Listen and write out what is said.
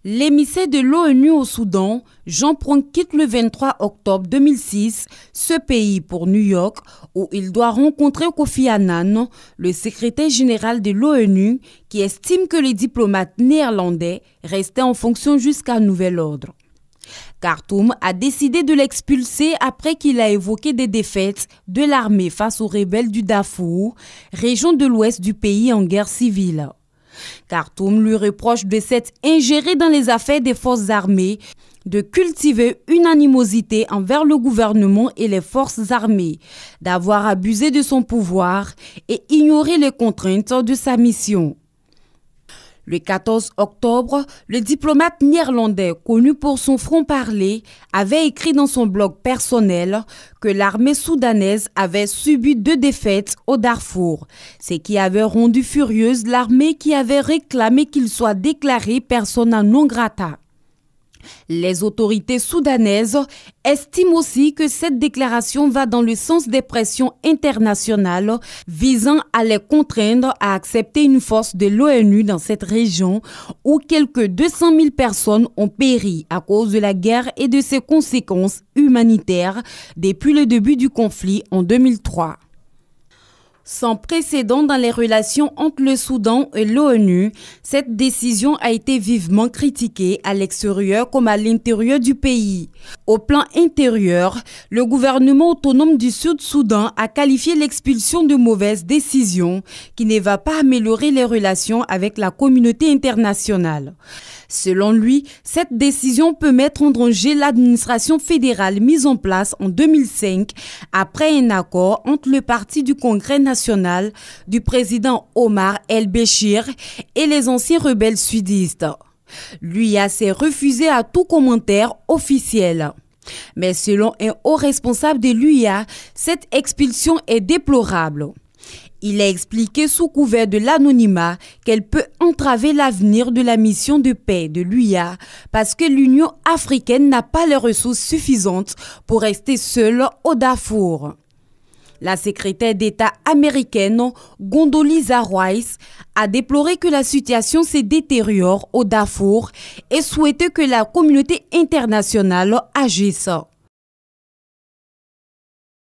L'émissaire de l'ONU au Soudan, Jean Pronk, quitte le 23 octobre 2006 ce pays pour New York où il doit rencontrer Kofi Annan, le secrétaire général de l'ONU, qui estime que les diplomates néerlandais restaient en fonction jusqu'à nouvel ordre. Khartoum a décidé de l'expulser après qu'il a évoqué des défaites de l'armée face aux rebelles du Darfour, région de l'ouest du pays en guerre civile. Khartoum lui reproche de s'être ingéré dans les affaires des forces armées, de cultiver une animosité envers le gouvernement et les forces armées, d'avoir abusé de son pouvoir et ignoré les contraintes de sa mission. Le 14 octobre, le diplomate néerlandais, connu pour son franc-parler, avait écrit dans son blog personnel que l'armée soudanaise avait subi 2 défaites au Darfour, ce qui avait rendu furieuse l'armée qui avait réclamé qu'il soit déclaré persona non grata. Les autorités soudanaises estiment aussi que cette déclaration va dans le sens des pressions internationales visant à les contraindre à accepter une force de l'ONU dans cette région où quelques 200 000 personnes ont péri à cause de la guerre et de ses conséquences humanitaires depuis le début du conflit en 2003. Sans précédent dans les relations entre le Soudan et l'ONU, cette décision a été vivement critiquée à l'extérieur comme à l'intérieur du pays. Au plan intérieur, le gouvernement autonome du Sud-Soudan a qualifié l'expulsion de mauvaise décision qui ne va pas améliorer les relations avec la communauté internationale. Selon lui, cette décision peut mettre en danger l'administration fédérale mise en place en 2005 après un accord entre le Parti du Congrès national du président Omar el-Béchir et les anciens rebelles sudistes. L'UIA s'est refusé à tout commentaire officiel. Mais selon un haut responsable de l'UIA, cette expulsion est déplorable. Il a expliqué sous couvert de l'anonymat qu'elle peut entraver l'avenir de la mission de paix de l'UIA parce que l'Union africaine n'a pas les ressources suffisantes pour rester seule au Darfour. La secrétaire d'État américaine Condoleezza Rice a déploré que la situation se détériore au Darfour et souhaité que la communauté internationale agisse.